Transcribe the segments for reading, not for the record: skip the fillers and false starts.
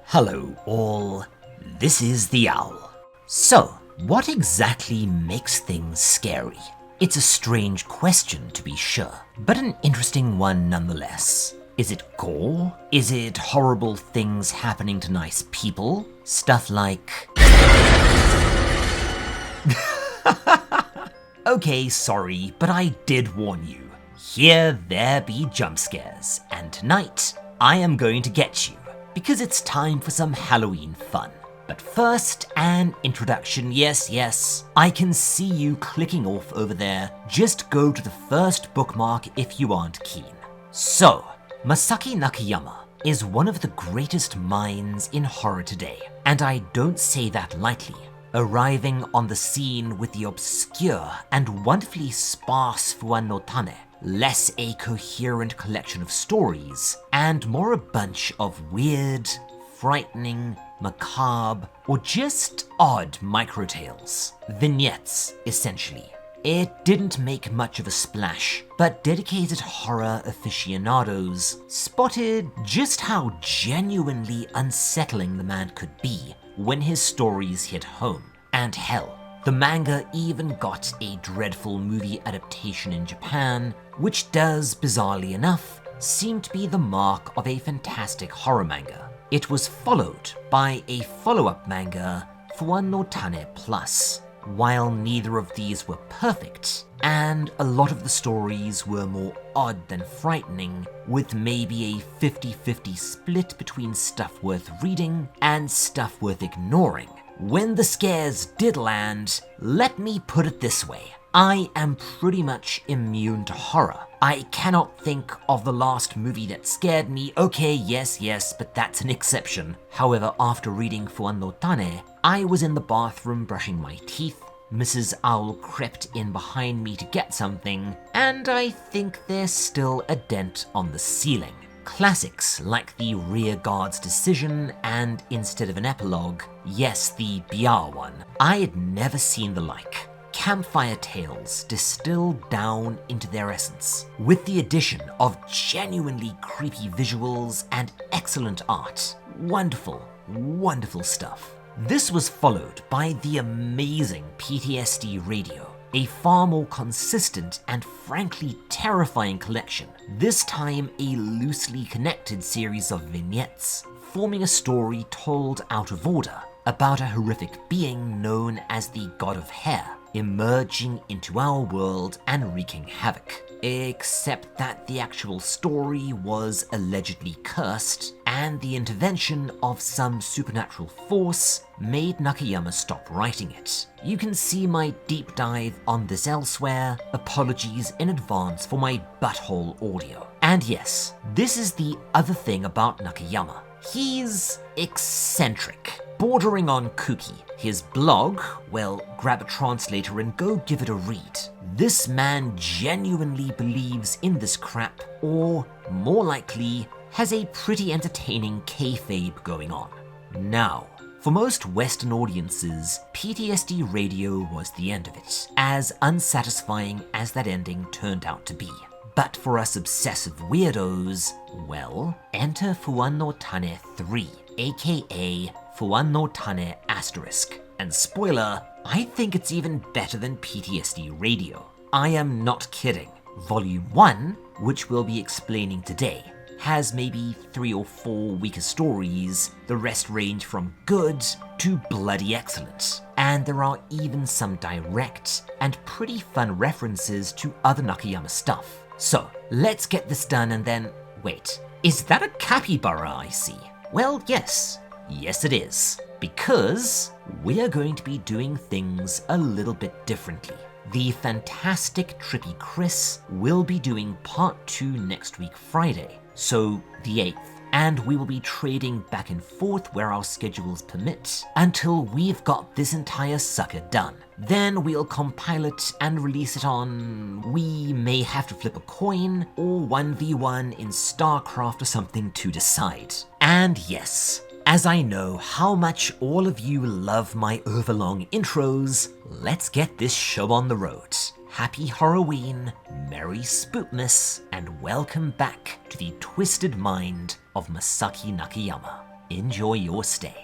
Hello all, this is the Owl. So, what exactly makes things scary? It's a strange question to be sure, but an interesting one nonetheless. Is it gore? Is it horrible things happening to nice people? Stuff like... Okay, sorry, but I did warn you. Here there be jump scares, and tonight I am going to get you, because it's time for some Halloween fun. But first, an introduction. Yes, I can see you clicking off over there. Just go to the first bookmark if you aren't keen. So, Masaaki Nakayama is one of the greatest minds in horror today, and I don't say that lightly. Arriving on the scene with the obscure and wonderfully sparse Fuan no Tane, less a coherent collection of stories, and more a bunch of weird, frightening, macabre, or just odd microtales. Vignettes, essentially. It didn't make much of a splash, but dedicated horror aficionados spotted just how genuinely unsettling the man could be when his stories hit home. And hell, the manga even got a dreadful movie adaptation in Japan, which does, bizarrely enough, seem to be the mark of a fantastic horror manga. It was followed by a follow-up manga, Fuan no Tane Plus. While neither of these were perfect, and a lot of the stories were more odd than frightening, with maybe a 50-50 split between stuff worth reading and stuff worth ignoring, when the scares did land, let me put it this way. I am pretty much immune to horror. I cannot think of the last movie that scared me. Okay, yes, but that's an exception. However, after reading Fuan no Tane, I was in the bathroom brushing my teeth, Mrs. Owl crept in behind me to get something, and I think there's still a dent on the ceiling. Classics like the rear guard's decision and instead of an epilogue, yes, the Biar one, I had never seen the like. Campfire tales distilled down into their essence, with the addition of genuinely creepy visuals and excellent art. Wonderful, wonderful stuff. This was followed by the amazing PTSD Radio, a far more consistent and frankly terrifying collection, this time a loosely connected series of vignettes, forming a story told out of order about a horrific being known as the God of Hair, emerging into our world and wreaking havoc. Except that the actual story was allegedly cursed, and the intervention of some supernatural force made Nakayama stop writing it. You can see my deep dive on this elsewhere. Apologies in advance for my butthole audio. And yes, this is the other thing about Nakayama. He's eccentric, bordering on kooky. His blog, well, grab a translator and go give it a read. This man genuinely believes in this crap, or more likely, has a pretty entertaining kayfabe going on. Now, for most Western audiences, PTSD Radio was the end of it, as unsatisfying as that ending turned out to be. But for us obsessive weirdos, well, enter Fuan no Tane 3, aka Fuan no Tane Asterisk. And spoiler, I think it's even better than PTSD Radio. I am not kidding. Volume 1, which we'll be explaining today, has maybe 3 or 4 weaker stories. The rest range from good to bloody excellent. And there are even some direct and pretty fun references to other Nakayama stuff. So, let's get this done and then... Wait, is that a capybara I see? Well, yes it is. Because we're going to be doing things a little bit differently. The fantastic Trippy Chris will be doing part 2 next week Friday, so the 8th, and we will be trading back and forth where our schedules permit until we've got this entire sucker done. Then we'll compile it and release it on... We may have to flip a coin or 1v1 in StarCraft or something to decide. And yes, as I know how much all of you love my overlong intros, let's get this show on the road. Happy Halloween, Merry Spookmas, and welcome back to the twisted mind of Masaaki Nakayama. enjoy your stay.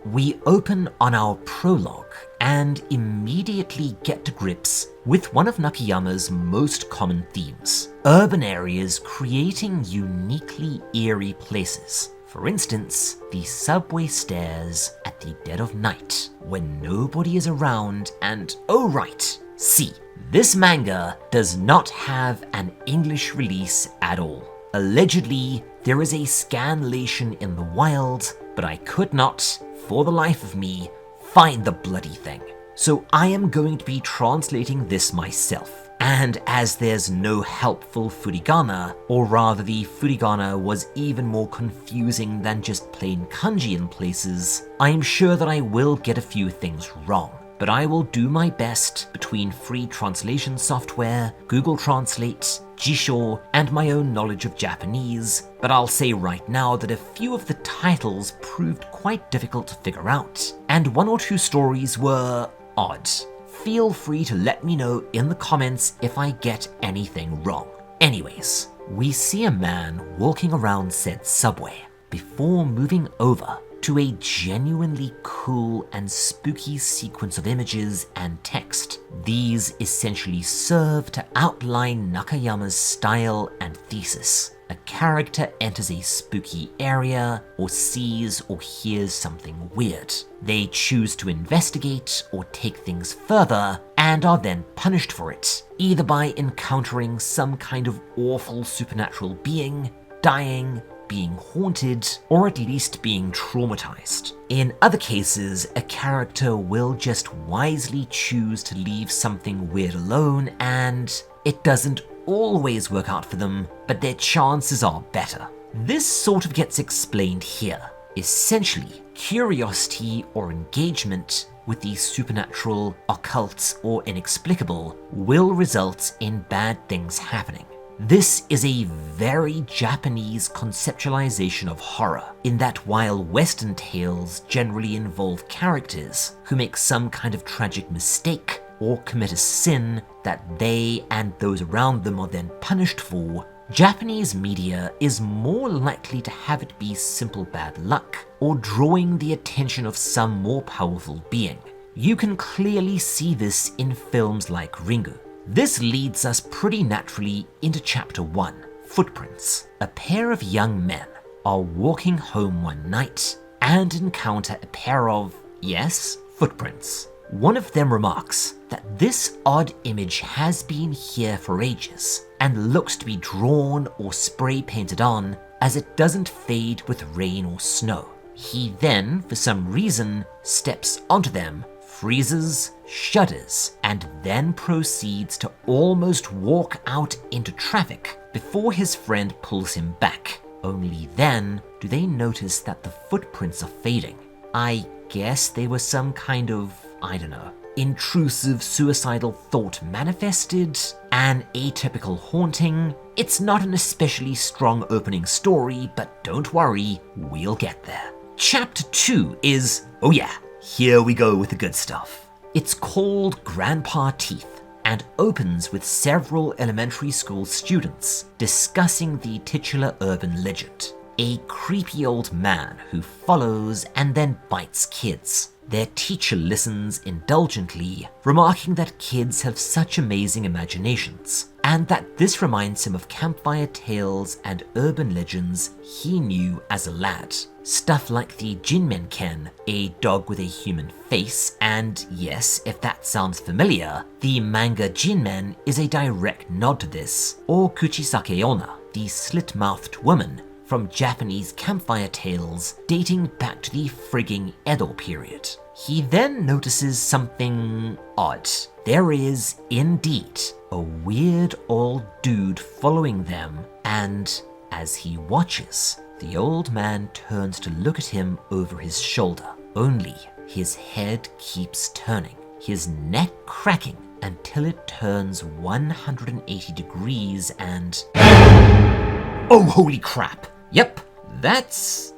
We open on our prologue and immediately get to grips with one of Nakayama's most common themes: urban areas creating uniquely eerie places. For instance, the subway stairs at the dead of night when nobody is around. And oh right, see, this manga does not have an English release at all. Allegedly, there is a scanlation in the wild, but I could not, for the life of me, find the bloody thing. So I am going to be translating this myself. And as there's no helpful furigana, or rather the furigana was even more confusing than just plain kanji in places, I am sure that I will get a few things wrong. But I will do my best between free translation software, Google Translate, Jisho, and my own knowledge of Japanese. But I'll say right now that a few of the titles proved quite difficult to figure out, and one or two stories were odd. Feel free to let me know in the comments if I get anything wrong. Anyways, we see a man walking around said subway before moving over to a genuinely cool and spooky sequence of images and text. These essentially serve to outline Nakayama's style and thesis. A character enters a spooky area or sees or hears something weird. They choose to investigate or take things further and are then punished for it, either by encountering some kind of awful supernatural being, dying, being haunted, or at least being traumatized. In other cases, a character will just wisely choose to leave something weird alone, and it doesn't always work out for them, but their chances are better. This sort of gets explained here. Essentially, curiosity or engagement with the supernatural, occult, or inexplicable will result in bad things happening. This is a very Japanese conceptualization of horror, in that while Western tales generally involve characters who make some kind of tragic mistake or commit a sin that they and those around them are then punished for, Japanese media is more likely to have it be simple bad luck or drawing the attention of some more powerful being. You can clearly see this in films like Ringu. This leads us pretty naturally into Chapter 1, Footprints. A pair of young men are walking home one night and encounter a pair of, yes, footprints. One of them remarks that this odd image has been here for ages and looks to be drawn or spray painted on, as it doesn't fade with rain or snow. He then, for some reason, steps onto them, freezes, shudders, and then proceeds to almost walk out into traffic before his friend pulls him back. Only then do they notice that the footprints are fading. I guess they were some kind of, I don't know, intrusive suicidal thought manifested, an atypical haunting. It's not an especially strong opening story, but don't worry, we'll get there. Chapter 2 is, oh yeah, here we go with the good stuff. It's called Grandpa Teeth and opens with several elementary school students discussing the titular urban legend. A creepy old man who follows and then bites kids. Their teacher listens indulgently, remarking that kids have such amazing imaginations, and that this reminds him of campfire tales and urban legends he knew as a lad. Stuff like the Jinmenken, a dog with a human face, and yes, if that sounds familiar, the manga Jinmen is a direct nod to this, or Kuchisake Onna, the slit-mouthed woman from Japanese campfire tales dating back to the frigging Edo period. He then notices something odd. There is, indeed, a weird old dude following them, and as he watches, the old man turns to look at him over his shoulder. Only his head keeps turning, his neck cracking until it turns 180 degrees and... oh, holy crap! Yep, that's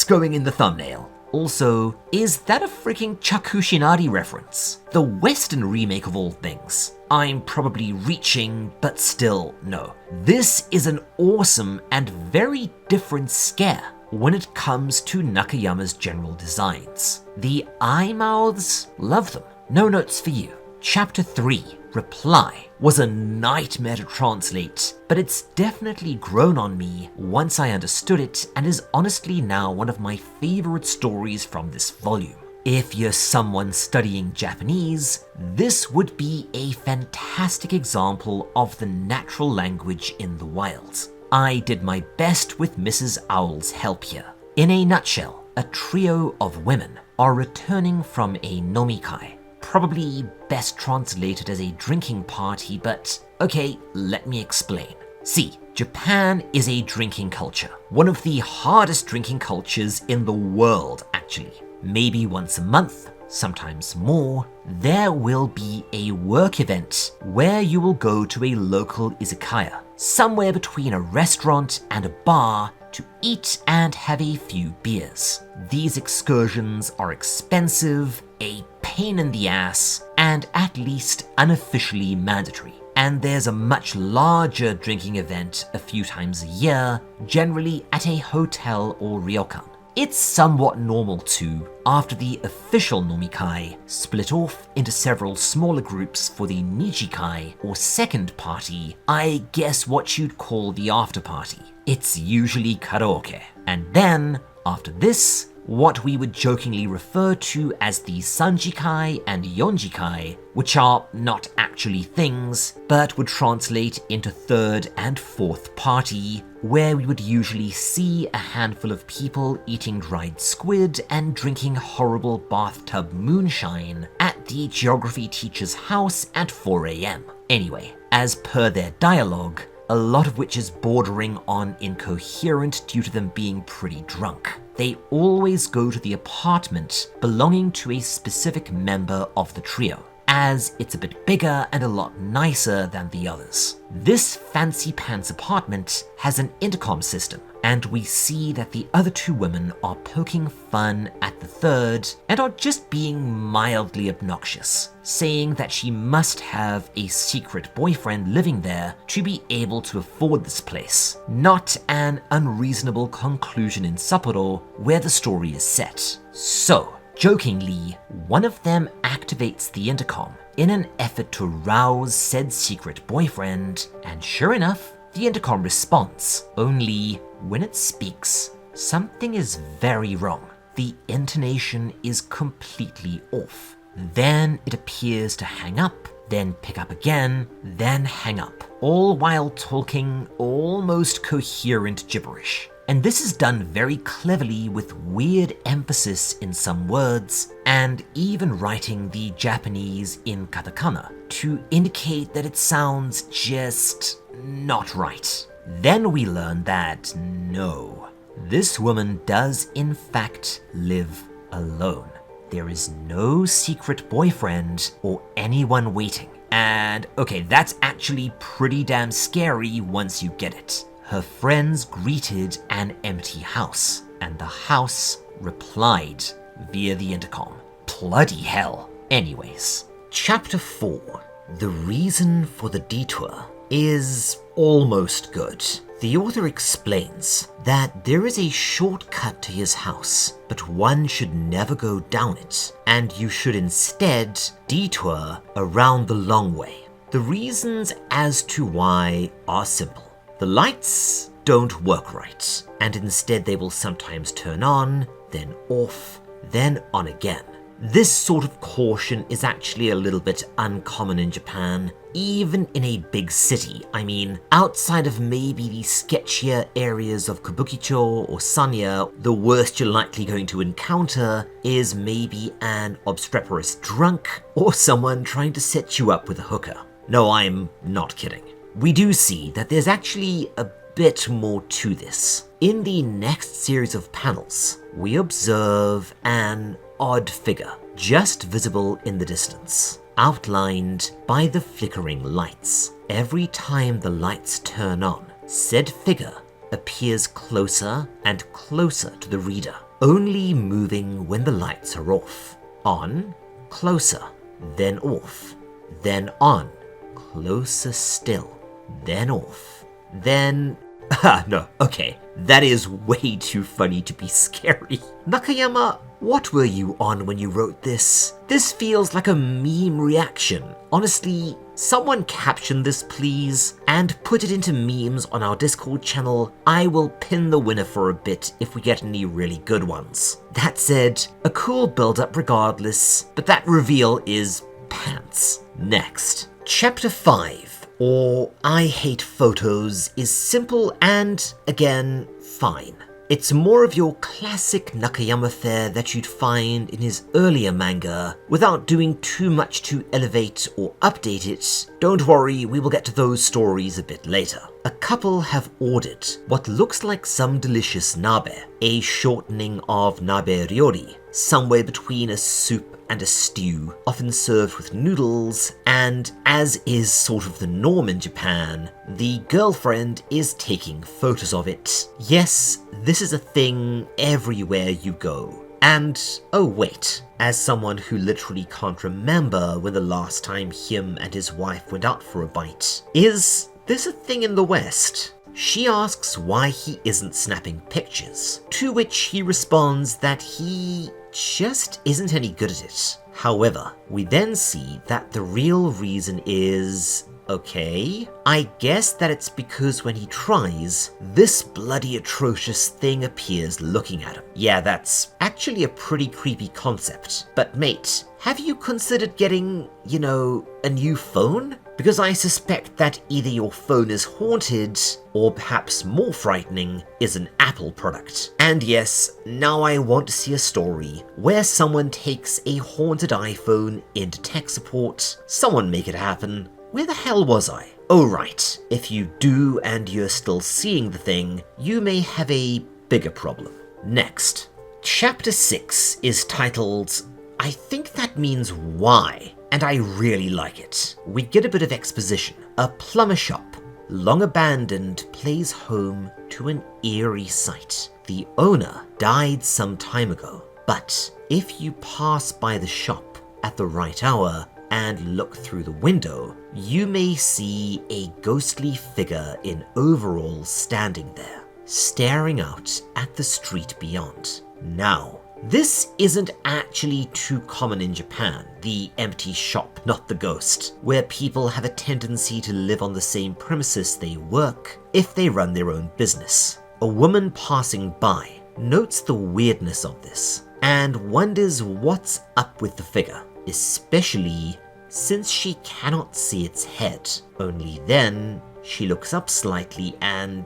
going in the thumbnail. Also, is that a freaking Chakushinari reference? The Western remake of all things. I'm probably reaching, but still, no. This is an awesome and very different scare when it comes to Nakayama's general designs. The eye mouths, love them. No notes for you. Chapter 3, Reply, was a nightmare to translate, but it's definitely grown on me once I understood it and is honestly now one of my favorite stories from this volume. If you're someone studying Japanese, this would be a fantastic example of the natural language in the wild. I did my best with Mrs. Owl's help here. In a nutshell, a trio of women are returning from a nomikai. Probably best translated as a drinking party, but okay, let me explain. See, Japan is a drinking culture. One of the hardest drinking cultures in the world, actually. Maybe once a month, sometimes more, there will be a work event where you will go to a local izakaya, somewhere between a restaurant and a bar, to eat and have a few beers. These excursions are expensive, a pain in the ass, and at least unofficially mandatory. And there's a much larger drinking event a few times a year, generally at a hotel or ryokan. It's somewhat normal to, after the official nomikai, split off into several smaller groups for the nijikai, or second party, I guess what you'd call the after party. It's usually karaoke. And then, after this, what we would jokingly refer to as the sanjikai and yonjikai, which are not actually things, but would translate into third and fourth party, where we would usually see a handful of people eating dried squid and drinking horrible bathtub moonshine at the geography teacher's house at 4 a.m. Anyway, as per their dialogue, a lot of which is bordering on incoherent due to them being pretty drunk, they always go to the apartment belonging to a specific member of the trio, as it's a bit bigger and a lot nicer than the others. This fancy pants apartment has an intercom system, and we see that the other two women are poking fun at the third and are just being mildly obnoxious, saying that she must have a secret boyfriend living there to be able to afford this place. Not an unreasonable conclusion in Sapporo, where the story is set. So, jokingly, one of them activates the intercom in an effort to rouse said secret boyfriend, and sure enough, the intercom responds, only when it speaks, something is very wrong. The intonation is completely off. Then it appears to hang up, then pick up again, then hang up, all while talking almost coherent gibberish. And this is done very cleverly with weird emphasis in some words, and even writing the Japanese in katakana to indicate that it sounds just not right. Then we learn that no, this woman does in fact live alone. There is no secret boyfriend or anyone waiting. And okay, that's actually pretty damn scary once you get it. Her friends greeted an empty house, and the house replied via the intercom. Bloody hell. Anyways, Chapter 4, The Reason for the Detour, is almost good. The author explains that there is a shortcut to his house, but one should never go down it, and you should instead detour around the long way. The reasons as to why are simple. The lights don't work right, and instead they will sometimes turn on, then off, then on again. This sort of caution is actually a little bit uncommon in Japan, even in a big city. I mean, outside of maybe the sketchier areas of Kabukicho or Sanya, the worst you're likely going to encounter is maybe an obstreperous drunk or someone trying to set you up with a hooker. No, I'm not kidding. We do see that there's actually a bit more to this. In the next series of panels, we observe an odd figure, just visible in the distance, outlined by the flickering lights. Every time the lights turn on, said figure appears closer and closer to the reader. only moving when the lights are off. On, closer, then off, then on, closer still, then off, then... no, okay, that is way too funny to be scary. Nakayama, what were you on when you wrote this? This feels like a meme reaction. Honestly, someone caption this please, and put it into memes on our Discord channel. I will pin the winner for a bit if we get any really good ones. That said, a cool build-up regardless, but that reveal is pants. Next, Chapter 5. Or I Hate Photos is simple and, again, fine. It's more of your classic Nakayama fare that you'd find in his earlier manga, without doing too much to elevate or update it. Don't worry, we will get to those stories a bit later. A couple have ordered what looks like some delicious nabe, a shortening of nabe ryori, somewhere between a soup and a stew, often served with noodles, and as is sort of the norm in Japan, the girlfriend is taking photos of it. Yes, this is a thing everywhere you go. And, oh wait, as someone who literally can't remember when the last time him and his wife went out for a bite, is this a thing in the West? She asks why he isn't snapping pictures, to which he responds that he just isn't any good at it. However, we then see that the real reason is... okay, I guess that it's because when he tries, this bloody atrocious thing appears looking at him. Yeah, that's actually a pretty creepy concept. But mate, have you considered getting, a new phone? Because I suspect that either your phone is haunted, or perhaps more frightening, is an Apple product. And yes, now I want to see a story where someone takes a haunted iPhone into tech support. Someone make it happen. Where the hell was I? Oh right, if you do and you're still seeing the thing, you may have a bigger problem. Next, Chapter 6 is titled, I think that means why, and I really like it. We get a bit of exposition. A plumber shop, long abandoned, plays home to an eerie sight. The owner died some time ago, but if you pass by the shop at the right hour and look through the window, you may see a ghostly figure in overalls standing there, staring out at the street beyond. Now, this isn't actually too common in Japan, the empty shop, not the ghost, where people have a tendency to live on the same premises they work if they run their own business. A woman passing by notes the weirdness of this and wonders what's up with the figure, especially since she cannot see its head. Only then, she looks up slightly and...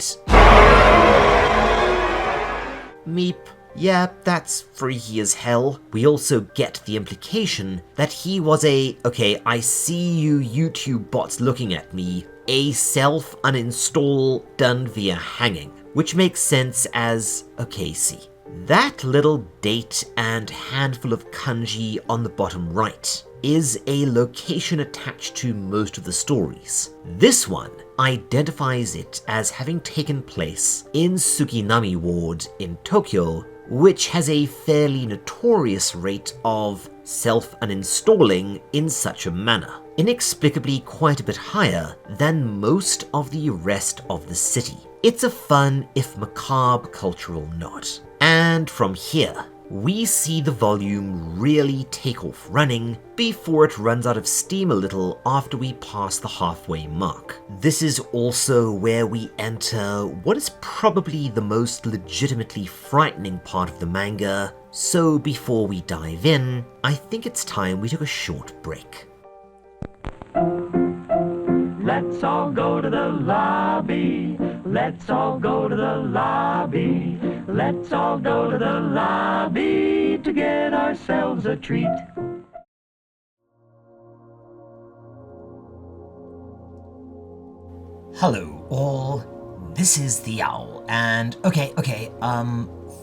meep. Yeah, that's freaky as hell. We also get the implication that he was okay, I see you YouTube bots looking at me, a self-uninstall done via hanging, which makes sense as, okay, see. That little date and handful of kanji on the bottom right is a location attached to most of the stories. This one identifies it as having taken place in Suginami Ward in Tokyo, which has a fairly notorious rate of self-uninstalling in such a manner, inexplicably quite a bit higher than most of the rest of the city. It's a fun, if macabre, cultural nod. And from here, we see the volume really take off running before it runs out of steam a little after we pass the halfway mark. This is also where we enter what is probably the most legitimately frightening part of the manga, so before we dive in, I think it's time we took a short break. Let's all go to the lobby. Let's all go to the lobby. Let's all go to the lobby to get ourselves a treat. Hello all, this is the Owl, and okay,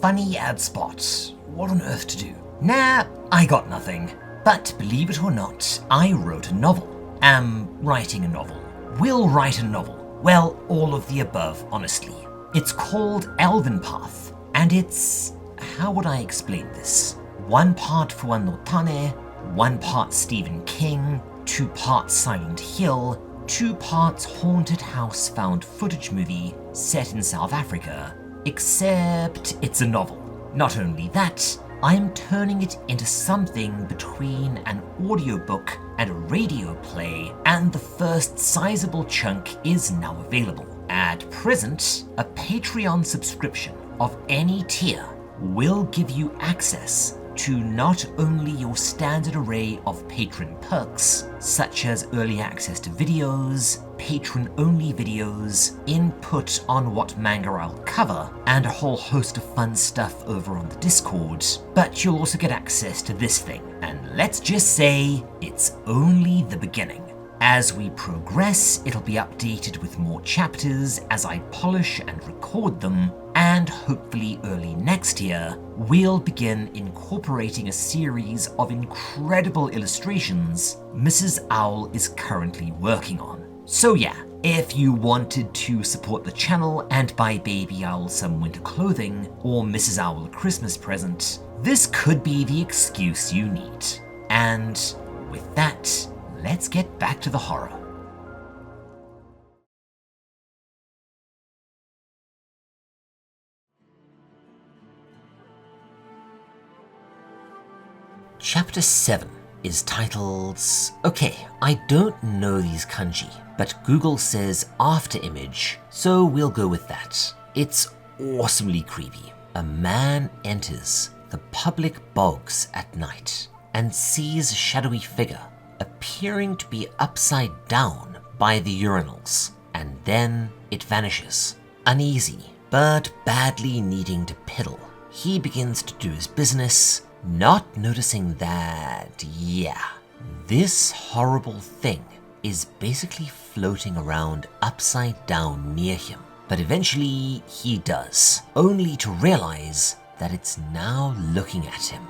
funny ad spot. What on earth to do? Nah, I got nothing. But believe it or not, I wrote a novel. Am writing a novel. Will write a novel. Well, all of the above, honestly. It's called Elven Path, and it's how would I explain this? 1 part Fuan no Tane, 1 part Stephen King, 2 parts Silent Hill, 2 parts haunted house found footage movie set in South Africa, except it's a novel. Not only that, I am turning it into something between an audiobook and a radio play, and the first sizable chunk is now available. At present, a Patreon subscription of any tier will give you access to not only your standard array of patron perks, such as early access to videos, patron-only videos, input on what manga I'll cover, and a whole host of fun stuff over on the Discord, but you'll also get access to this thing. And let's just say, it's only the beginning. As we progress, it'll be updated with more chapters as I polish and record them, and hopefully early next year, we'll begin incorporating a series of incredible illustrations Mrs. Owl is currently working on. So yeah, if you wanted to support the channel and buy Baby Owl some winter clothing, or Mrs. Owl a Christmas present, this could be the excuse you need. And with that, let's get back to the horror. Chapter 7 is titled... Okay, I don't know these kanji, but Google says after image, so we'll go with that. It's awesomely creepy. A man enters the public bogs at night and sees a shadowy figure appearing to be upside down by the urinals, and then it vanishes. Uneasy, but badly needing to piddle, he begins to do his business, not noticing that, yeah, this horrible thing is basically floating around upside down near him. But eventually he does, only to realize that it's now looking at him.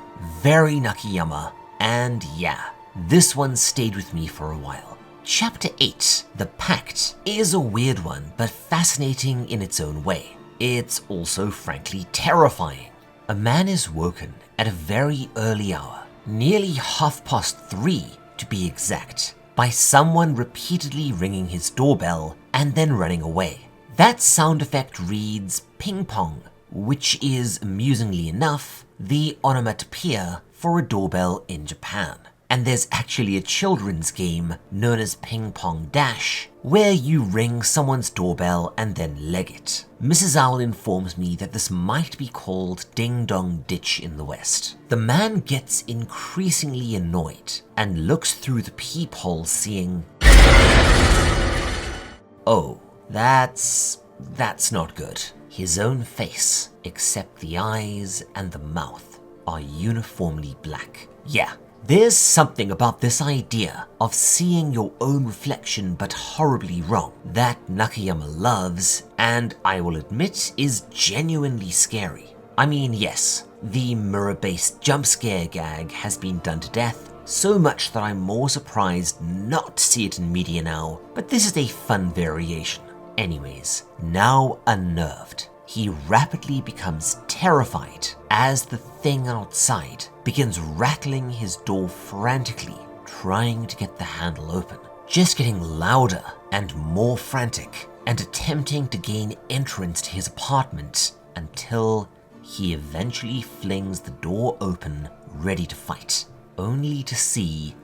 Very Nakayama, and yeah, this one stayed with me for a while. Chapter 8, The Pact, is a weird one, but fascinating in its own way. It's also frankly terrifying. A man is woken at a very early hour, nearly 3:30 to be exact, by someone repeatedly ringing his doorbell and then running away. That sound effect reads ping pong, which is, amusingly enough, the onomatopoeia for a doorbell in Japan. And there's actually a children's game known as Ping Pong Dash, where you ring someone's doorbell and then leg it. Mrs. Owl informs me that this might be called Ding Dong Ditch in the West. The man gets increasingly annoyed and looks through the peephole, seeing... Oh, that's not good. His own face, except the eyes and the mouth, are uniformly black. Yeah. There's something about this idea of seeing your own reflection but horribly wrong that Nakayama loves, and I will admit is genuinely scary. I mean, yes, the mirror-based jump scare gag has been done to death, so much that I'm more surprised not to see it in media now, but this is a fun variation. Anyways, now unnerved, he rapidly becomes terrified as the thing outside begins rattling his door frantically, trying to get the handle open, just getting louder and more frantic, and attempting to gain entrance to his apartment until he eventually flings the door open, ready to fight, only to see,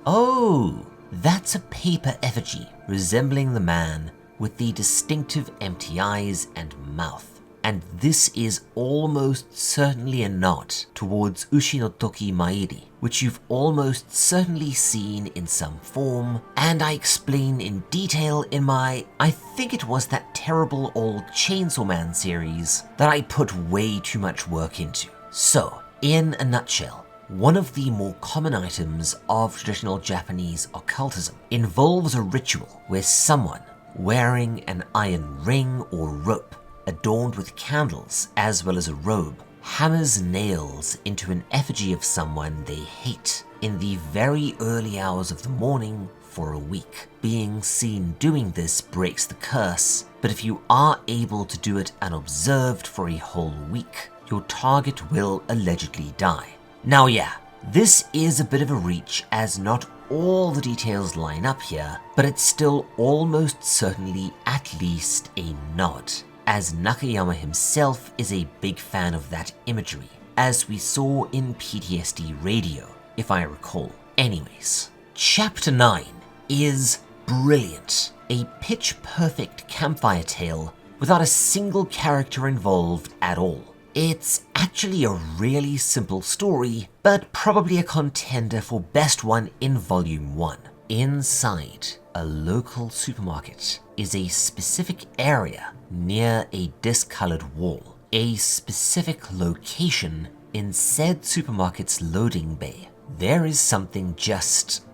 oh, that's a paper effigy resembling the man with the distinctive empty eyes and mouth. And this is almost certainly a nod towards Ushi no Toki Mairi, which you've almost certainly seen in some form, and I explain in detail in my, I think it was that terrible old Chainsaw Man series that I put way too much work into. So, in a nutshell, one of the more common items of traditional Japanese occultism involves a ritual where someone wearing an iron ring or rope adorned with candles as well as a robe hammers nails into an effigy of someone they hate in the very early hours of the morning for a week. Being seen doing this breaks the curse, but if you are able to do it unobserved for a whole week, your target will allegedly die. Now yeah, this is a bit of a reach as not all the details line up here, but it's still almost certainly at least a nod, as Nakayama himself is a big fan of that imagery, as we saw in PTSD Radio, if I recall. Anyways, Chapter 9 is brilliant. A pitch-perfect campfire tale without a single character involved at all. It's actually a really simple story, but probably a contender for best one in Volume 1. Inside a local supermarket is a specific area near a discolored wall, a specific location in said supermarket's loading bay. There is something just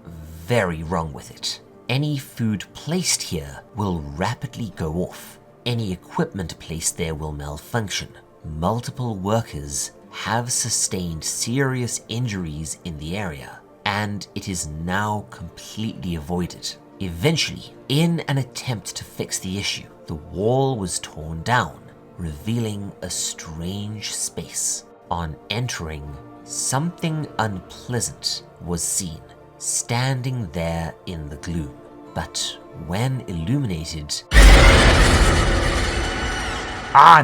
very wrong with it. Any food placed here will rapidly go off. Any equipment placed there will malfunction. Multiple workers have sustained serious injuries in the area, and it is now completely avoided. Eventually, in an attempt to fix the issue, the wall was torn down, revealing a strange space. On entering, something unpleasant was seen, standing there in the gloom. But when illuminated...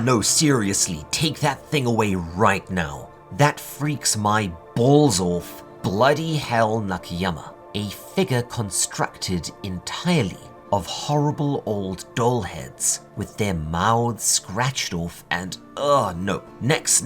no, seriously, take that thing away right now. That freaks my balls off. Bloody hell, Nakayama. A figure constructed entirely of horrible old doll heads with their mouths scratched off and no. Next.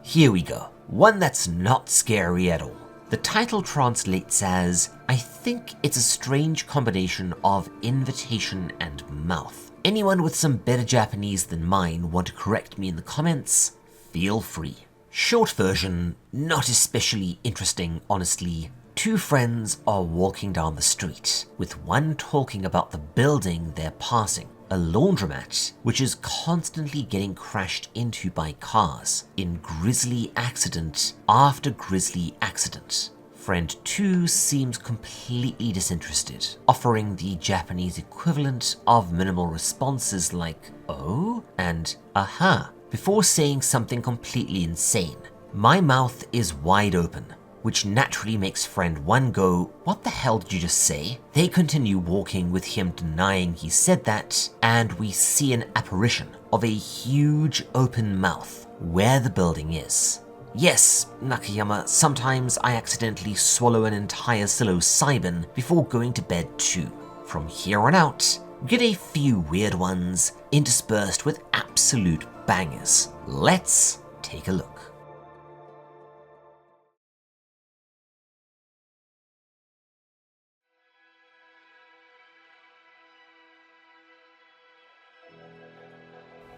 Here we go. One that's not scary at all. The title translates as, I think it's a strange combination of invitation and mouth. Anyone with some better Japanese than mine want to correct me in the comments? Feel free. Short version, not especially interesting, honestly. Two friends are walking down the street, with one talking about the building they're passing, a laundromat which is constantly getting crashed into by cars in grisly accident after grisly accident. Friend 2 seems completely disinterested, offering the Japanese equivalent of minimal responses like, oh, and aha, before saying something completely insane. My mouth is wide open, which naturally makes friend 1 go, what the hell did you just say? They continue walking with him denying he said that, and we see an apparition of a huge open mouth where the building is. Yes, Nakayama, sometimes I accidentally swallow an entire psilocybin before going to bed too. From here on out, get a few weird ones interspersed with absolute bangers. Let's take a look.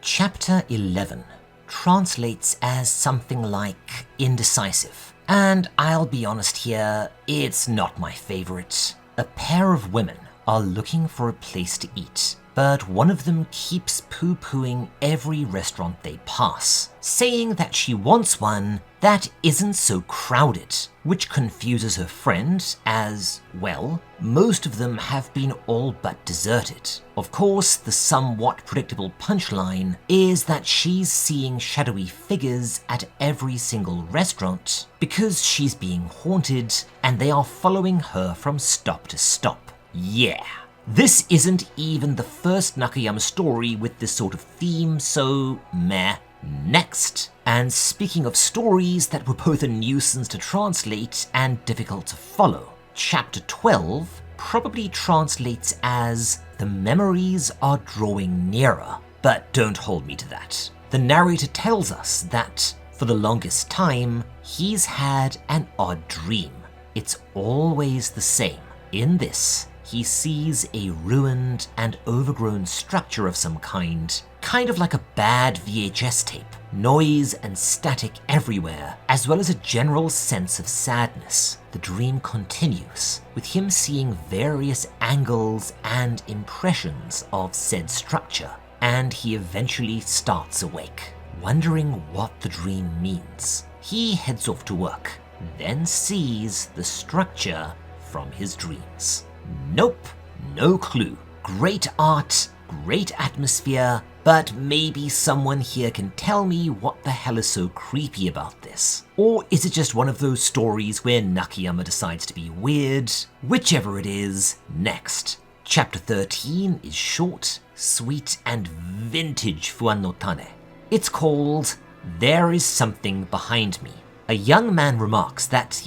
Chapter 11 translates as something like indecisive. And I'll be honest here, it's not my favorite. A pair of women are looking for a place to eat, but one of them keeps poo-pooing every restaurant they pass, saying that she wants one that isn't so crowded, which confuses her friend as, well, most of them have been all but deserted. Of course, the somewhat predictable punchline is that she's seeing shadowy figures at every single restaurant because she's being haunted and they are following her from stop to stop. Yeah. This isn't even the first Nakayama story with this sort of theme, so meh. Next. And speaking of stories that were both a nuisance to translate and difficult to follow, Chapter 12 probably translates as the memories are drawing nearer, but don't hold me to that. The narrator tells us that, for the longest time, he's had an odd dream. It's always the same. In this, he sees a ruined and overgrown structure of some kind of like a bad VHS tape, noise and static everywhere, as well as a general sense of sadness. The dream continues, with him seeing various angles and impressions of said structure, and he eventually starts awake, wondering what the dream means. He heads off to work, then sees the structure from his dreams. Nope, no clue. Great art, great atmosphere, but maybe someone here can tell me what the hell is so creepy about this. Or is it just one of those stories where Nakayama decides to be weird? Whichever it is, next. Chapter 13 is short, sweet, and vintage Fuan no Tane. It's called There Is Something Behind Me. A young man remarks that,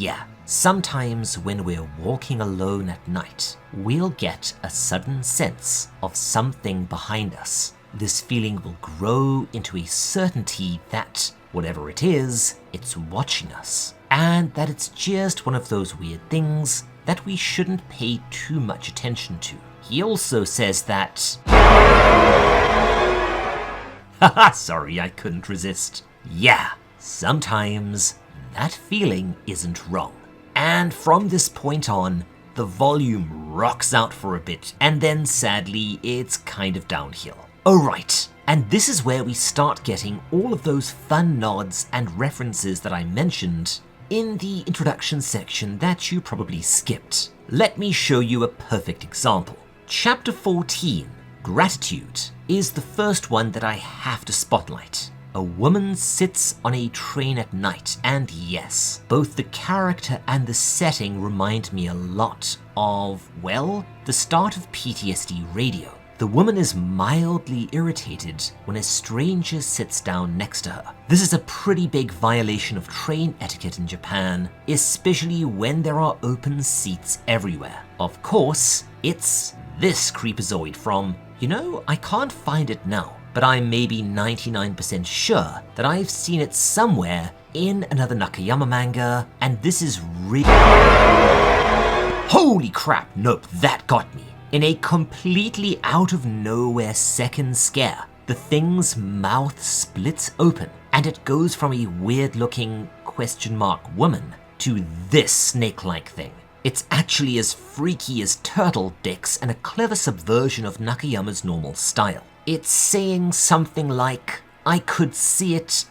sometimes when we're walking alone at night, we'll get a sudden sense of something behind us. This feeling will grow into a certainty that, whatever it is, it's watching us, and that it's just one of those weird things that we shouldn't pay too much attention to. He also says that... Haha, sorry, I couldn't resist. Yeah, sometimes that feeling isn't wrong. And from this point on, the volume rocks out for a bit, and then sadly, it's kind of downhill. Oh right, and this is where we start getting all of those fun nods and references that I mentioned in the introduction section that you probably skipped. Let me show you a perfect example. Chapter 14, Gratitude, is the first one that I have to spotlight. A woman sits on a train at night, and yes, both the character and the setting remind me a lot of, well, the start of PTSD Radio. The woman is mildly irritated when a stranger sits down next to her. This is a pretty big violation of train etiquette in Japan, especially when there are open seats everywhere. Of course, it's this creepazoid from, I can't find it now, but I'm maybe 99% sure that I've seen it somewhere in another Nakayama manga, and this is really... Holy crap, nope, that got me. In a completely out of nowhere second scare, the thing's mouth splits open, and it goes from a weird looking woman to this snake-like thing. It's actually as freaky as turtle dicks and a clever subversion of Nakayama's normal style. It's saying something like, I could see it,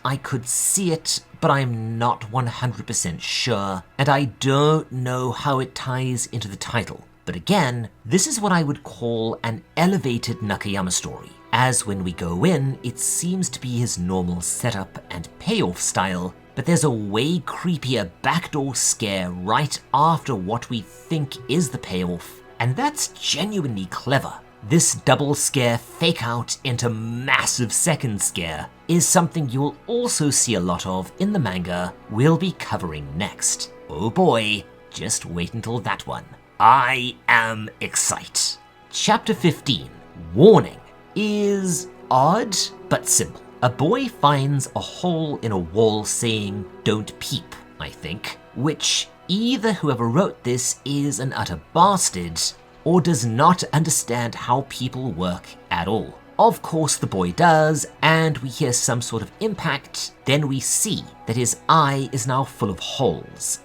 but I'm not 100% sure, and I don't know how it ties into the title. But again, this is what I would call an elevated Nakayama story, as when we go in, it seems to be his normal setup and payoff style, but there's a way creepier backdoor scare right after what we think is the payoff, and that's genuinely clever. This double scare fake out into massive second scare is something you'll also see a lot of in the manga we'll be covering next. Oh boy, just wait until that one. I am excited. Chapter 15, Warning, is odd but simple. A boy finds a hole in a wall saying, "Don't peep," I think, which either whoever wrote this is an utter bastard or does not understand how people work at all. Of course the boy does, and we hear some sort of impact, then we see that his eye is now full of holes.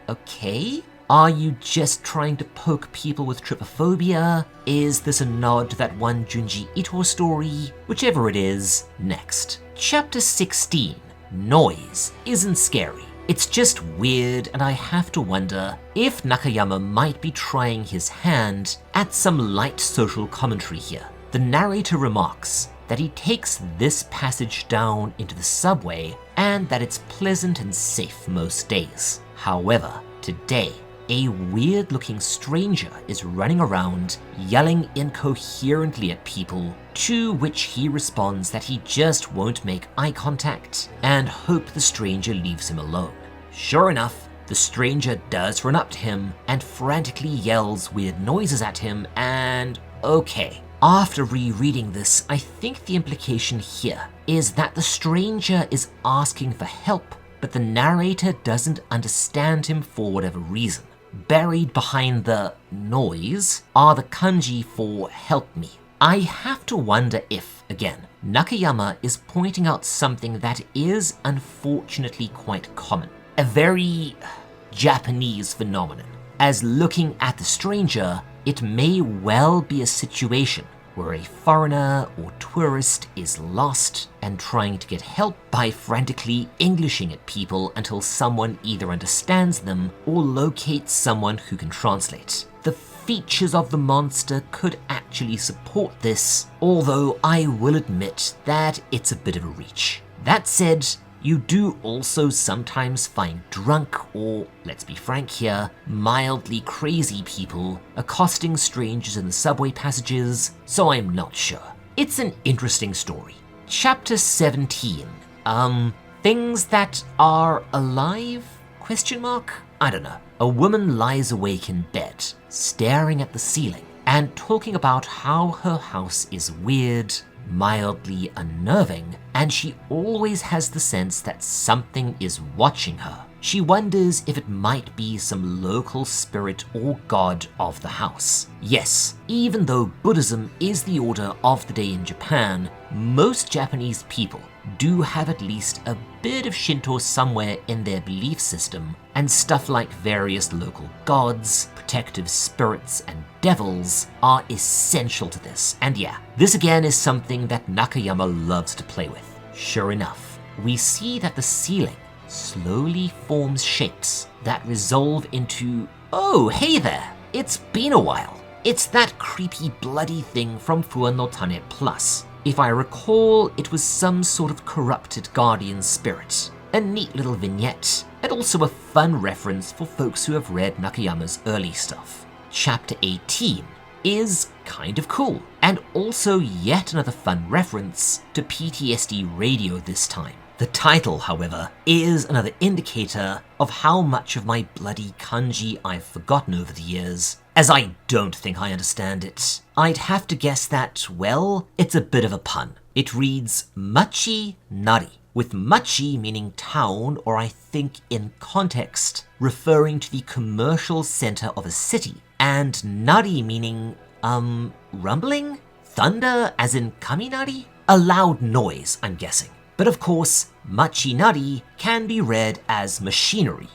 Okay? Are you just trying to poke people with trypophobia? Is this a nod to that one Junji Ito story? Whichever it is, next. Chapter 16, Noise, isn't scary. It's just weird, and I have to wonder if Nakayama might be trying his hand at some light social commentary here. The narrator remarks that he takes this passage down into the subway and that it's pleasant and safe most days. However, today, a weird-looking stranger is running around yelling incoherently at people, to which he responds that he just won't make eye contact and hope the stranger leaves him alone. Sure enough, the stranger does run up to him and frantically yells weird noises at him, and okay. After rereading this, I think the implication here is that the stranger is asking for help, but the narrator doesn't understand him for whatever reason. Buried behind the noise are the kanji for help me. I have to wonder if, again, Nakayama is pointing out something that is unfortunately quite common. A very Japanese phenomenon. As looking at the stranger, it may well be a situation where a foreigner or tourist is lost and trying to get help by frantically Englishing at people until someone either understands them or locates someone who can translate. The features of the monster could actually support this, although I will admit that it's a bit of a reach. That said, you do also sometimes find drunk or, let's be frank here, mildly crazy people accosting strangers in the subway passages, so I'm not sure. It's an interesting story. Chapter 17. Things that are alive? ? I don't know. A woman lies awake in bed, staring at the ceiling, and talking about how her house is weird, mildly unnerving, and she always has the sense that something is watching her. She wonders if it might be some local spirit or god of the house. Yes, even though Buddhism is the order of the day in Japan, most Japanese people do have at least a bit of Shinto somewhere in their belief system, and stuff like various local gods, protective spirits, and devils are essential to this. And yeah, this again is something that Nakayama loves to play with. Sure enough, we see that the ceiling slowly forms shapes that resolve into, oh, hey there, it's been a while. It's that creepy bloody thing from Fuan no Tane Plus. If I recall, it was some sort of corrupted guardian spirit. A neat little vignette, and also a fun reference for folks who have read Nakayama's early stuff. Chapter 18 is kind of cool, and also yet another fun reference to PTSD Radio this time. The title, however, is another indicator of how much of my bloody kanji I've forgotten over the years, as I don't think I understand it. I'd have to guess that, well, it's a bit of a pun. It reads Machi Nari, with Machi meaning town, or I think in context, referring to the commercial center of a city, and Nari meaning, rumbling? Thunder as in kaminari? A loud noise, I'm guessing. But of course, machinari can be read as machinery.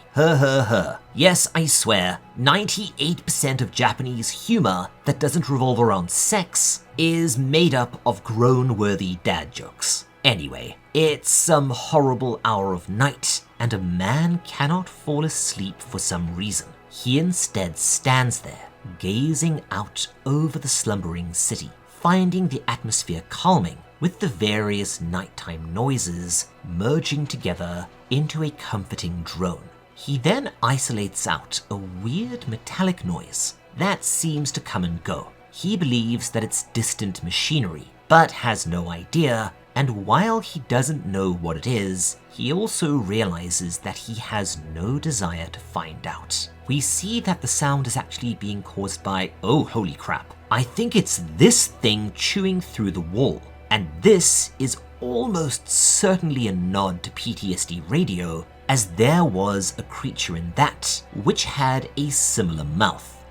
Yes, I swear, 98% of Japanese humor that doesn't revolve around sex is made up of groan-worthy dad jokes. Anyway, it's some horrible hour of night, and a man cannot fall asleep for some reason. He instead stands there, gazing out over the slumbering city, finding the atmosphere calming, with the various nighttime noises merging together into a comforting drone. He then isolates out a weird metallic noise that seems to come and go. He believes that it's distant machinery, but has no idea, and while he doesn't know what it is, he also realizes that he has no desire to find out. We see that the sound is actually being caused by, oh holy crap, I think it's this thing chewing through the wall. And this is almost certainly a nod to PTSD Radio, as there was a creature in that which had a similar mouth.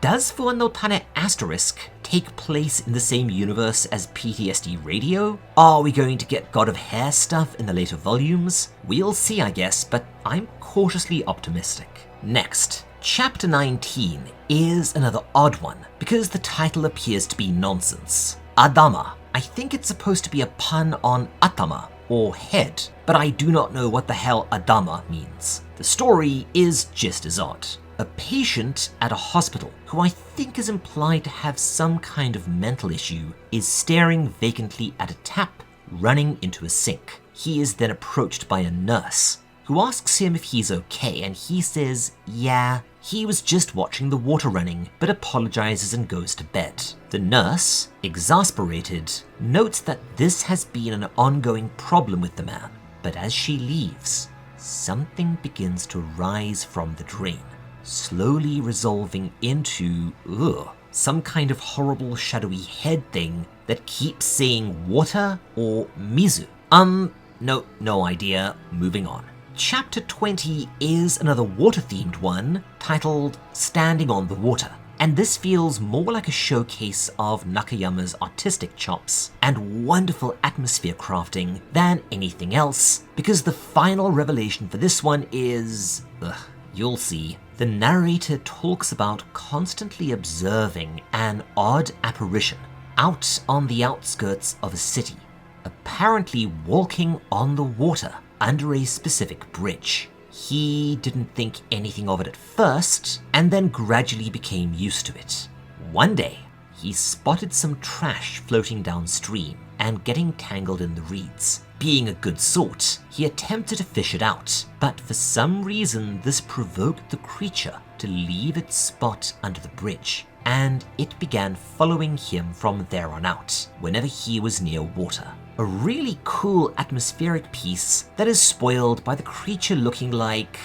Does Fuan no Tane Asterisk take place in the same universe as PTSD Radio? Are we going to get God of Hair stuff in the later volumes? We'll see, I guess, but I'm cautiously optimistic. Next, Chapter 19 is another odd one, because the title appears to be nonsense. Adama. I think it's supposed to be a pun on atama, or head, but I do not know what the hell Adama means. The story is just as odd. A patient at a hospital, who I think is implied to have some kind of mental issue, is staring vacantly at a tap running into a sink. He is then approached by a nurse, who asks him if he's okay, and he says, yeah, he was just watching the water running, but apologizes and goes to bed. The nurse, exasperated, notes that this has been an ongoing problem with the man, but as she leaves, something begins to rise from the drain, slowly resolving into, some kind of horrible shadowy head thing that keeps saying water or mizu. No idea, moving on. Chapter 20 is another water-themed one, titled Standing on the Water, and this feels more like a showcase of Nakayama's artistic chops and wonderful atmosphere crafting than anything else, because the final revelation for this one is... you'll see. The narrator talks about constantly observing an odd apparition out on the outskirts of a city, apparently walking on the water under a specific bridge. He didn't think anything of it at first, and then gradually became used to it. One day, he spotted some trash floating downstream and getting tangled in the reeds. Being a good sort, he attempted to fish it out, but for some reason this provoked the creature to leave its spot under the bridge, and it began following him from there on out whenever he was near water. A really cool atmospheric piece that is spoiled by the creature looking like...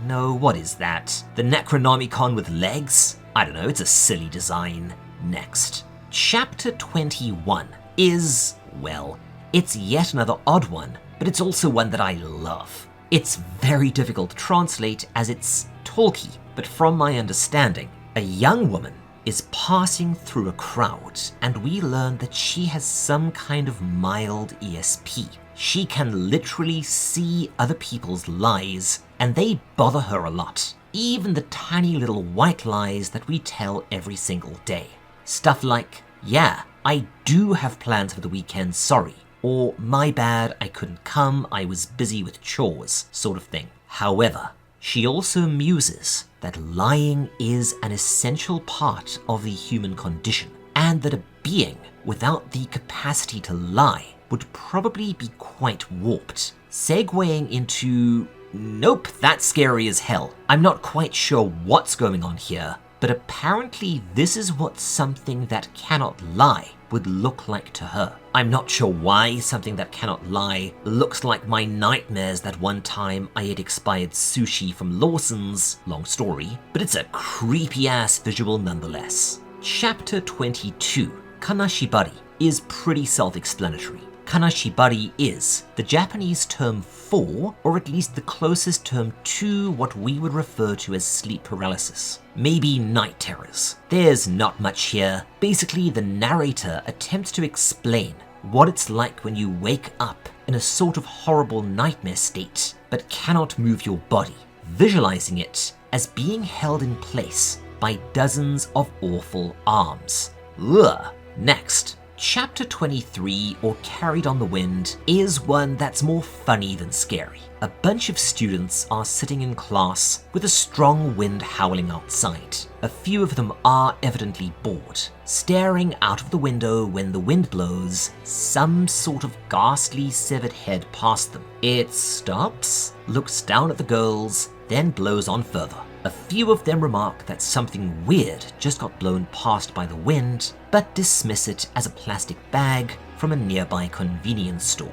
no, what is that? The Necronomicon with legs? I don't know, it's a silly design. Next. Chapter 21 is, well, it's yet another odd one, but it's also one that I love. It's very difficult to translate as it's talky, but from my understanding, a young woman is passing through a crowd, and we learn that she has some kind of mild ESP. She can literally see other people's lies, and they bother her a lot. Even the tiny little white lies that we tell every single day. Stuff like, yeah, I do have plans for the weekend, sorry. Or, my bad, I couldn't come, I was busy with chores, sort of thing. However, she also muses that lying is an essential part of the human condition, and that a being without the capacity to lie would probably be quite warped. Segueing into... nope, that's scary as hell. I'm not quite sure what's going on here, but apparently this is what something that cannot lie would look like to her. I'm not sure why something that cannot lie looks like my nightmares that one time I ate expired sushi from Lawson's, long story, but it's a creepy ass visual nonetheless. Chapter 22, Kanashibari, is pretty self-explanatory. Kanashibari is the Japanese term for, or at least the closest term to, what we would refer to as sleep paralysis. Maybe night terrors. There's not much here. Basically, the narrator attempts to explain what it's like when you wake up in a sort of horrible nightmare state, but cannot move your body, visualizing it as being held in place by dozens of awful arms. Ugh. Next. Chapter 23, or Carried on the Wind, is one that's more funny than scary. A bunch of students are sitting in class with a strong wind howling outside. A few of them are evidently bored, staring out of the window when the wind blows some sort of ghastly severed head past them. It stops, looks down at the girls, then blows on further. A few of them remark that something weird just got blown past by the wind, but dismiss it as a plastic bag from a nearby convenience store.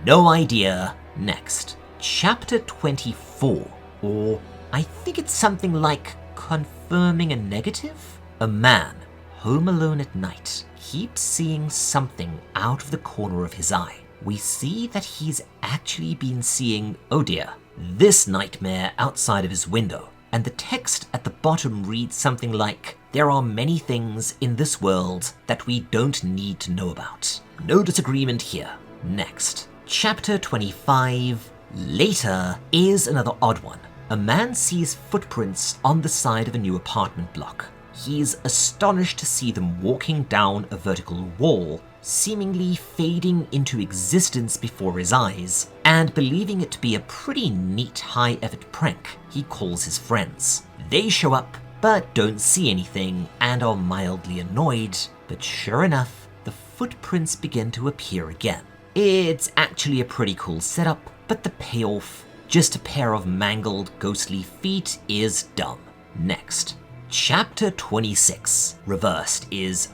No idea. Next. Chapter 24, or I think it's something like confirming a negative? A man, home alone at night, keeps seeing something out of the corner of his eye. We see that he's actually been seeing, oh dear, this nightmare outside of his window. And the text at the bottom reads something like, there are many things in this world that we don't need to know about. No disagreement here. Next. Chapter 25, Later, is another odd one. A man sees footprints on the side of a new apartment block. He's astonished to see them walking down a vertical wall, seemingly fading into existence before his eyes, and believing it to be a pretty neat high-effort prank, he calls his friends. They show up, but don't see anything, and are mildly annoyed, but sure enough, the footprints begin to appear again. It's actually a pretty cool setup, but the payoff, just a pair of mangled, ghostly feet, is dumb. Next. Chapter 26, Reversed, is,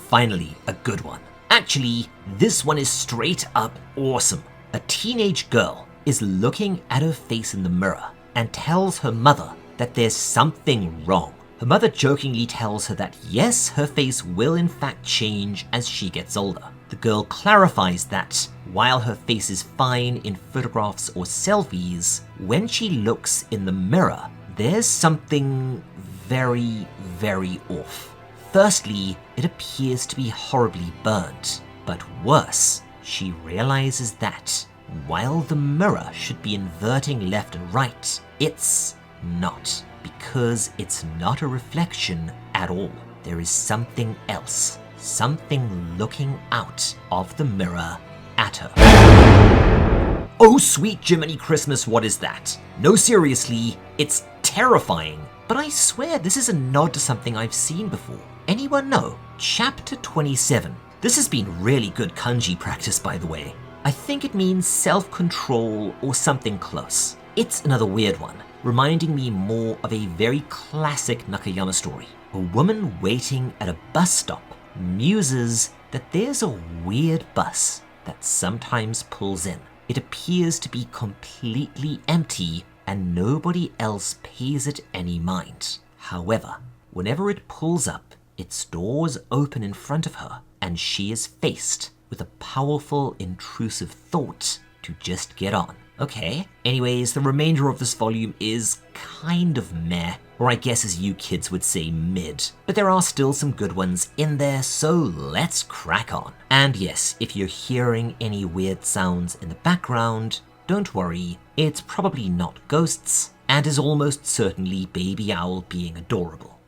finally, a good one. Actually, this one is straight up awesome. A teenage girl is looking at her face in the mirror and tells her mother that there's something wrong. Her mother jokingly tells her that yes, her face will in fact change as she gets older. The girl clarifies that while her face is fine in photographs or selfies, when she looks in the mirror, there's something very, very off. Firstly, it appears to be horribly burnt, but worse, she realizes that while the mirror should be inverting left and right, it's not, because it's not a reflection at all. There is something else, something looking out of the mirror at her. Oh sweet Jiminy Christmas, what is that? No, seriously, it's terrifying. But I swear this is a nod to something I've seen before. Anyone know? Chapter 27. This has been really good kanji practice, by the way. I think it means self-control or something close. It's another weird one, reminding me more of a very classic Nakayama story. A woman waiting at a bus stop muses that there's a weird bus that sometimes pulls in. It appears to be completely empty and nobody else pays it any mind. However, whenever it pulls up, its doors open in front of her and she is faced with a powerful intrusive thought to just get on. Okay, anyways, the remainder of this volume is kind of meh, or I guess as you kids would say mid, but there are still some good ones in there, so let's crack on. And yes, if you're hearing any weird sounds in the background, don't worry, it's probably not ghosts, and is almost certainly Baby Owl being adorable.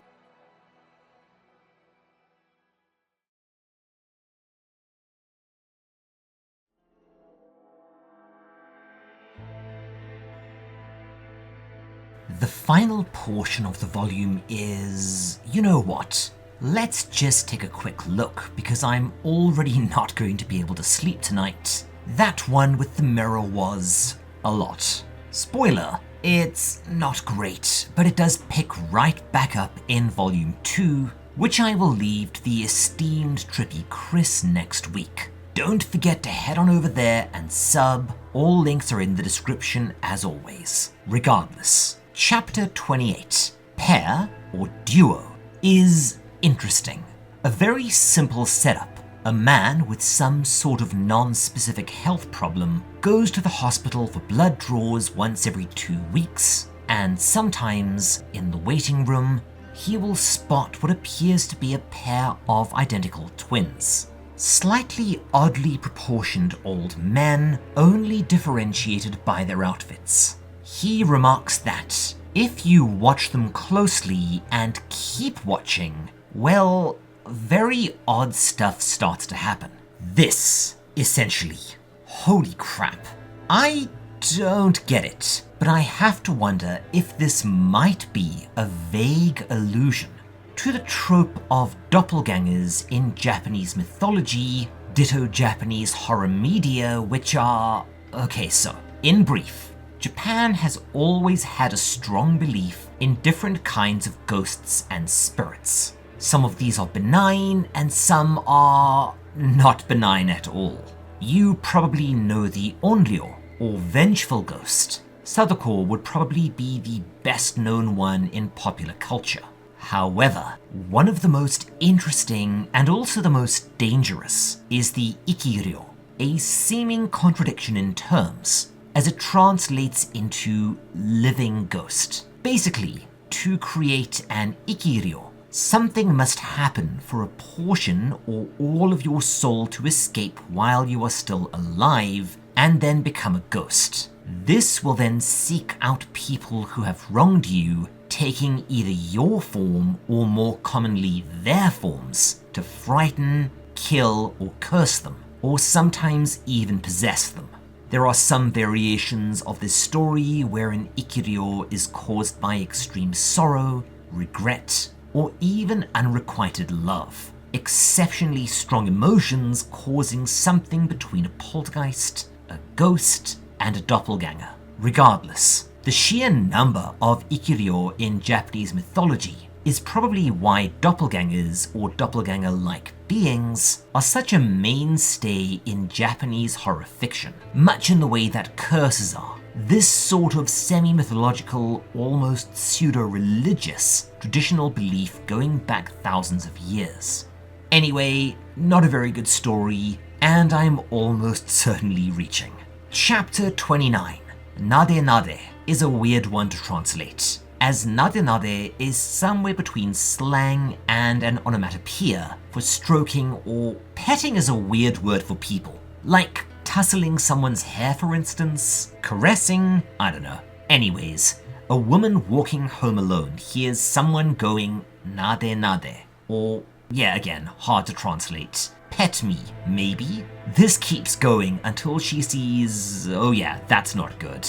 The final portion of the volume is, you know what? Let's just take a quick look, because I'm already not going to be able to sleep tonight. That one with the mirror was a lot. Spoiler, it's not great, but it does pick right back up in volume 2, which I will leave to the esteemed Trippy Chris next week. Don't forget to head on over there and sub. All links are in the description as always. Regardless, Chapter 28, Pair or Duo, is interesting. A very simple setup. A man with some sort of non-specific health problem goes to the hospital for blood draws once every 2 weeks, and sometimes, in the waiting room, he will spot what appears to be a pair of identical twins. Slightly oddly proportioned old men, only differentiated by their outfits. He remarks that if you watch them closely and keep watching, well, very odd stuff starts to happen. This, essentially. Holy crap. I don't get it, but I have to wonder if this might be a vague allusion to the trope of doppelgangers in Japanese mythology, ditto Japanese horror media, which are... Okay, so, in brief, Japan has always had a strong belief in different kinds of ghosts and spirits. Some of these are benign, and some are not benign at all. You probably know the Onryo, or vengeful ghost. Sadako would probably be the best known one in popular culture. However, one of the most interesting and also the most dangerous is the Ikiryo, a seeming contradiction in terms, as it translates into living ghost. Basically, to create an Ikiryo, something must happen for a portion or all of your soul to escape while you are still alive and then become a ghost. This will then seek out people who have wronged you, taking either your form or more commonly their forms to frighten, kill, or curse them, or sometimes even possess them. There are some variations of this story where an Ikiryo is caused by extreme sorrow, regret, or even unrequited love. Exceptionally strong emotions causing something between a poltergeist, a ghost, and a doppelganger. Regardless, the sheer number of Ikiryo in Japanese mythology is probably why doppelgangers or doppelganger-like beings are such a mainstay in Japanese horror fiction, much in the way that curses are. This sort of semi-mythological, almost pseudo-religious traditional belief going back thousands of years. Anyway, not a very good story, and I'm almost certainly reaching. Chapter 29, Nade Nade, is a weird one to translate, as nade nade is somewhere between slang and an onomatopoeia for stroking, or petting is a weird word for people. Like tussling someone's hair, for instance, caressing, I don't know. Anyways, a woman walking home alone hears someone going nade nade, or, yeah, again, hard to translate, pet me, maybe. This keeps going until she sees, oh yeah, that's not good.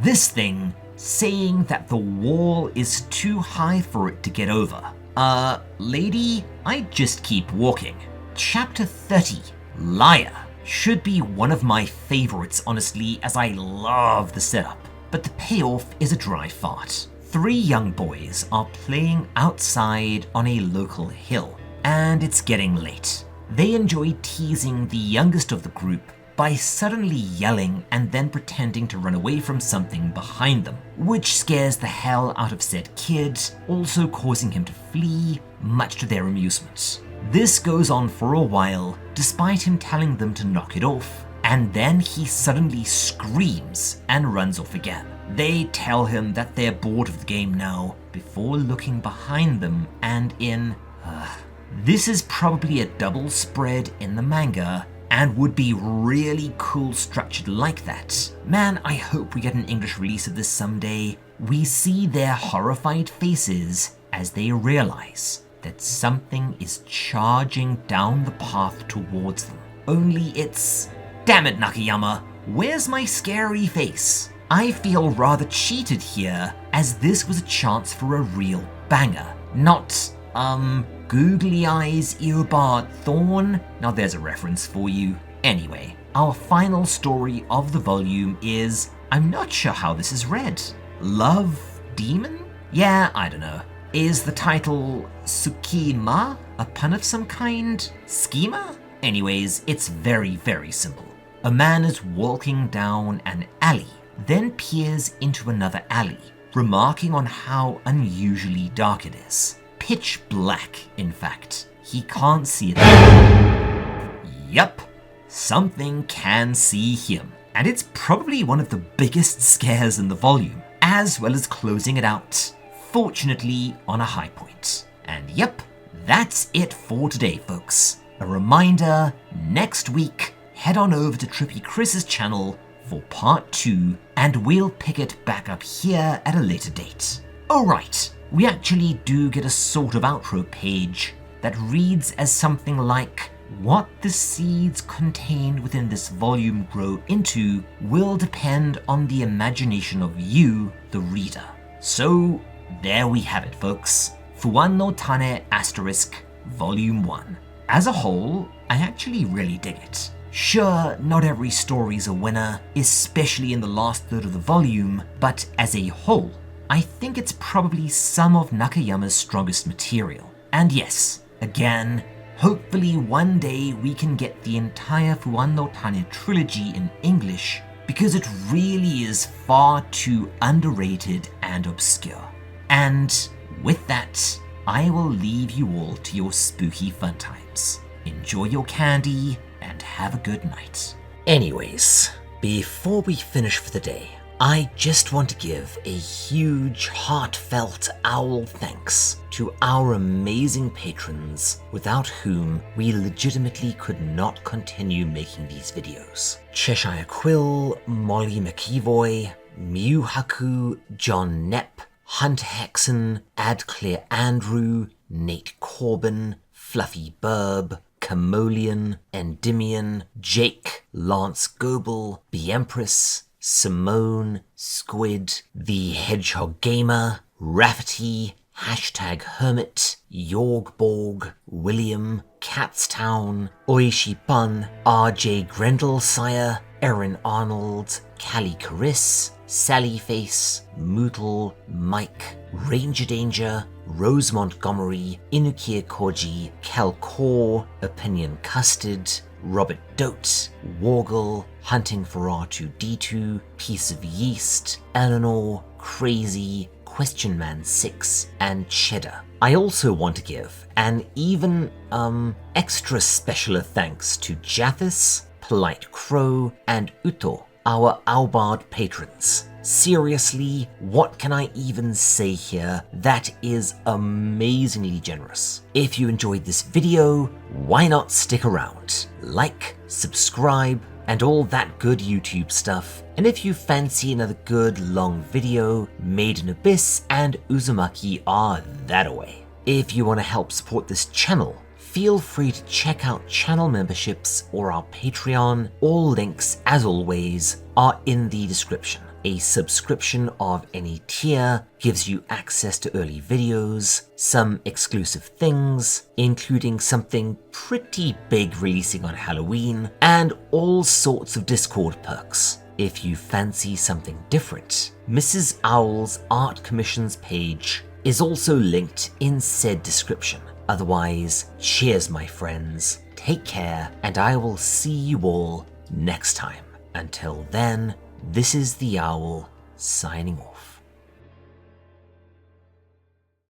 This thing saying that the wall is too high for it to get over. Lady, I just keep walking. Chapter 30, Liar, should be one of my favorites, honestly, as I love the setup. But the payoff is a dry fart. 3 young boys are playing outside on a local hill, and it's getting late. They enjoy teasing the youngest of the group by suddenly yelling and then pretending to run away from something behind them, which scares the hell out of said kid, also causing him to flee, much to their amusement. This goes on for a while, despite him telling them to knock it off, and then he suddenly screams and runs off again. They tell him that they're bored of the game now, before looking behind them and in... This is probably a double spread in the manga, and would be really cool structured like that. Man, I hope we get an English release of this someday. We see their horrified faces as they realize that something is charging down the path towards them. Only it's... Damn it, Nakayama, where's my scary face? I feel rather cheated here, as this was a chance for a real banger, not, Googly Eyes Earbard Thorn? Now there's a reference for you. Anyway, our final story of the volume is, I'm not sure how this is read. Love Demon? Yeah, I don't know. Is the title Tsukima a pun of some kind? Schema? Anyways, it's very, very simple. A man is walking down an alley, then peers into another alley, remarking on how unusually dark it is. Pitch black, in fact. He can't see it. Yup, something can see him. And it's probably one of the biggest scares in the volume, as well as closing it out, fortunately on a high point. And yep, that's it for today, folks. A reminder, next week, head on over to Trippy Chris's channel for part 2, and we'll pick it back up here at a later date. Alright, we actually do get a sort of outro page that reads as something like, what the seeds contained within this volume grow into will depend on the imagination of you, the reader. So, there we have it, folks. Fuan no Tane Asterisk, Volume 1. As a whole, I actually really dig it. Sure, not every story's a winner, especially in the last third of the volume, but as a whole, I think it's probably some of Nakayama's strongest material. And yes, again, hopefully one day we can get the entire Fuan no Tane trilogy in English, because it really is far too underrated and obscure. And with that, I will leave you all to your spooky fun times. Enjoy your candy, and have a good night. Anyways, before we finish for the day, I just want to give a huge, heartfelt owl thanks to our amazing patrons, without whom we legitimately could not continue making these videos. Cheshire Quill, Molly McEvoy, Mew Haku, John Knepp, Hunter Hexon, Adclear Andrew, Nate Corbin, Fluffy Burb, Camoleon, Endymion, Jake, Lance Goebel, The Empress, Simone, Squid, The Hedgehog Gamer, Rafferty, Hashtag Hermit, Yorgborg, William, Catstown, Oishipan, RJ Grendelsire, Erin Arnold, Callie Caris, Sallyface, Mootle, Mike, Ranger Danger, Rose Montgomery, Inukia Koji, Cal Core, Opinion Custard, Robert Dote, Wargle, Hunting for R2D2, Piece of Yeast, Eleanor, Crazy, Question Man 6, and Cheddar. I also want to give an even, extra special thanks to Jathis, Polite Crow, and Uto, our Albard patrons. Seriously, what can I even say here? That is amazingly generous. If you enjoyed this video, why not stick around? Like, subscribe, and all that good YouTube stuff. And if you fancy another good long video, Made in Abyss and Uzumaki are that away. If you want to help support this channel, feel free to check out channel memberships or our Patreon. All links, as always, are in the description. A subscription of any tier gives you access to early videos, some exclusive things, including something pretty big releasing on Halloween, and all sorts of Discord perks. If you fancy something different, Mrs. Owl's art commissions page is also linked in said description. Otherwise, cheers my friends, take care, and I will see you all next time. Until then, this is the Owl, signing off.